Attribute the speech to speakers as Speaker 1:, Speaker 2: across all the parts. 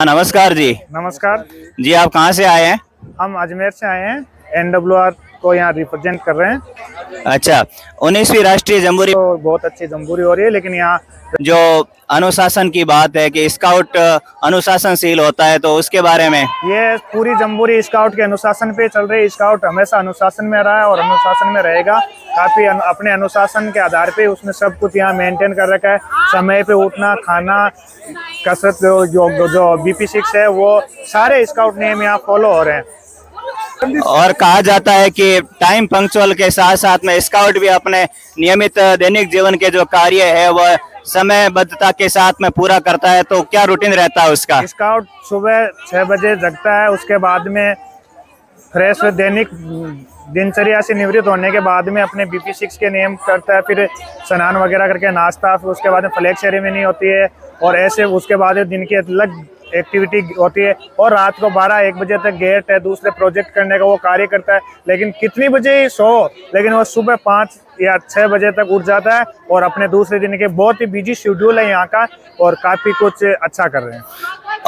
Speaker 1: नमस्कार जी।
Speaker 2: नमस्कार
Speaker 1: जी आप कहाँ से आए हैं?
Speaker 2: हम अजमेर से आए हैं। एनडब्ल्यूआर को यहाँ रिप्रेजेंट कर रहे हैं।
Speaker 1: अच्छा, 19वीं राष्ट्रीय जम्बूरी
Speaker 2: तो बहुत अच्छी जम्बूरी हो रही है, लेकिन यहाँ
Speaker 1: जो अनुशासन की बात है कि स्काउट अनुशासनशील होता है, तो उसके बारे में
Speaker 2: ये पूरी जम्बूरी स्काउट के अनुशासन पे चल रही है। स्काउट हमेशा अनुशासन में रहा है और अनुशासन में रहेगा। काफी अपने अनुशासन के आधार पे उसने सब कुछ यहाँ मेंटेन कर रखा है। समय पे उठना, खाना, कसरत, जो BP6 है, वो सारे स्काउट नियम यहाँ फॉलो हो रहे हैं।
Speaker 1: और कहा जाता है कि टाइम पंक्चुअल के साथ साथ में स्काउट भी अपने नियमित दैनिक जीवन के जो कार्य है वह समयबद्धता के साथ में पूरा करता है। तो क्या रूटीन रहता है उसका?
Speaker 2: स्काउट सुबह 6 बजे जगता है। उसके बाद में फ्रेश दैनिक दिनचर्या से निवृत्त होने के बाद में अपने BP6 के नियम करता है। फिर स्नान वगैरह करके नाश्ता, फिर उसके बाद में फ्लैग सेरेमनी होती है और ऐसे उसके बाद दिन की अलग एक्टिविटी होती है। और रात को 12-1 बजे तक गेट है, दूसरे प्रोजेक्ट करने का वो कार्य करता है। लेकिन कितनी बजे ही सो, लेकिन वो सुबह 5 या 6 बजे तक उठ जाता है और अपने दूसरे दिन के बहुत ही बिजी शेड्यूल है यहाँ का और काफ़ी कुछ अच्छा कर रहे हैं।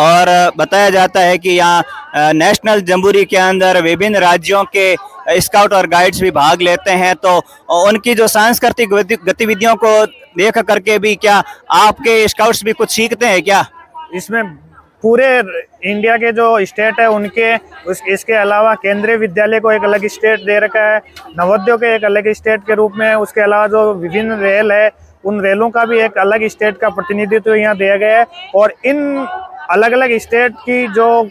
Speaker 1: और बताया जाता है कि यहाँ नेशनल जम्बूरी के अंदर विभिन्न राज्यों के स्काउट और गाइड्स भी भाग लेते हैं, तो उनकी जो सांस्कृतिक गतिविधियों को देख करके भी क्या आपके स्काउट्स भी कुछ सीखते हैं क्या?
Speaker 2: इसमें पूरे इंडिया के जो स्टेट है उनके इसके अलावा केंद्रीय विद्यालय को एक अलग स्टेट दे रखा है, नवोदय के एक अलग स्टेट के रूप में। उसके अलावा जो विभिन्न रेल है, उन रेलों का भी एक अलग स्टेट का प्रतिनिधित्व यहाँ दिया गया है। और इन अलग अलग स्टेट की जो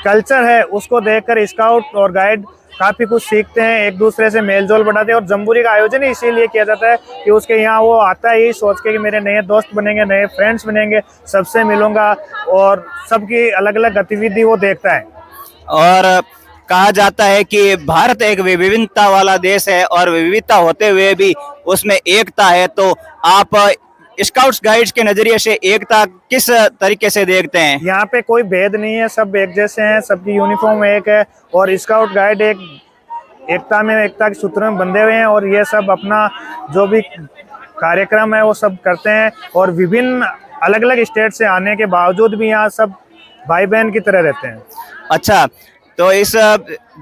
Speaker 2: कल्चर है उसको देखकर स्काउट और गाइड काफ़ी कुछ सीखते हैं, एक दूसरे से मेलजोल बढ़ाते हैं। और जम्बूरी का आयोजन ही इसीलिए किया जाता है कि उसके यहाँ वो आता है यही सोच के कि मेरे नए दोस्त बनेंगे, नए फ्रेंड्स बनेंगे, सबसे मिलूंगा और सबकी अलग अलग गतिविधि वो देखता है।
Speaker 1: और कहा जाता है कि भारत एक विभिन्नता वाला देश है और विविधता होते हुए भी उसमें एकता है। तो आप स्काउट्स गाइड्स के नजरिए से एकता किस तरीके से देखते हैं?
Speaker 2: यहाँ पे कोई भेद नहीं है, सब एक जैसे हैं, सबकी यूनिफॉर्म एक है और स्काउट गाइड एकता के सूत्र में बंधे हुए हैं। और ये सब अपना जो भी कार्यक्रम है वो सब करते हैं और विभिन्न अलग अलग स्टेट से आने के बावजूद भी यहाँ सब भाई बहन की तरह रहते हैं।
Speaker 1: अच्छा, तो इस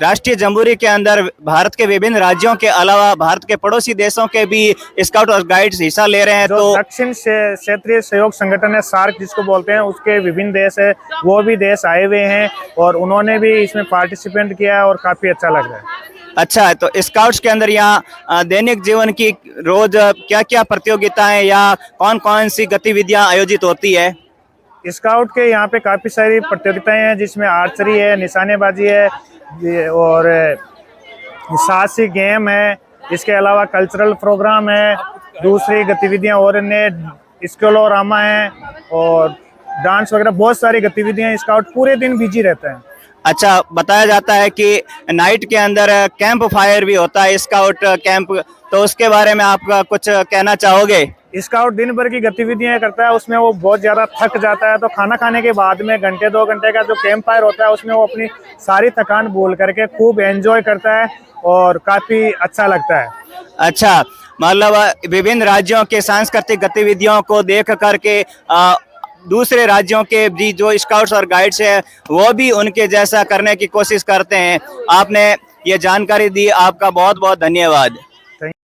Speaker 1: राष्ट्रीय जम्बूरी के अंदर भारत के विभिन्न राज्यों के अलावा भारत के पड़ोसी देशों के भी स्काउट और गाइड्स हिस्सा ले रहे हैं। तो
Speaker 2: दक्षिण क्षेत्रीय सहयोग संगठन है, सार्क जिसको बोलते हैं, उसके विभिन्न देश है, वो भी देश आए हुए हैं और उन्होंने भी इसमें पार्टिसिपेंट किया और काफी अच्छा लग रहा है।
Speaker 1: अच्छा, तो स्काउट्स के अंदर यहाँ दैनिक जीवन की रोज क्या क्या प्रतियोगिताएं या कौन कौन सी गतिविधियां आयोजित होती है?
Speaker 2: स्काउट के यहाँ पे काफ़ी सारी प्रतियोगिताएं हैं, जिसमें आर्चरी है, निशानेबाजी है और साहसिक गेम है। इसके अलावा कल्चरल प्रोग्राम है, दूसरी गतिविधियां और स्कूलोरामा है और डांस वगैरह बहुत सारी गतिविधियां। स्काउट पूरे दिन बिजी रहता है।
Speaker 1: अच्छा, बताया जाता है कि नाइट के अंदर कैंप फायर भी होता है, स्काउट कैंप, तो उसके बारे में आप कुछ कहना चाहोगे?
Speaker 2: स्काउट दिन भर की गतिविधियां करता है, उसमें वो बहुत ज़्यादा थक जाता है, तो खाना खाने के बाद में 1-2 घंटे का जो कैंप फायर होता है उसमें वो अपनी सारी थकान भूल करके खूब एंजॉय करता है और काफ़ी अच्छा लगता है।
Speaker 1: अच्छा, मतलब विभिन्न राज्यों के सांस्कृतिक गतिविधियों को देख करके दूसरे राज्यों के भी जो स्काउट्स और गाइड्स हैं वो भी उनके जैसा करने की कोशिश करते हैं। आपने ये जानकारी दी, आपका बहुत बहुत धन्यवाद।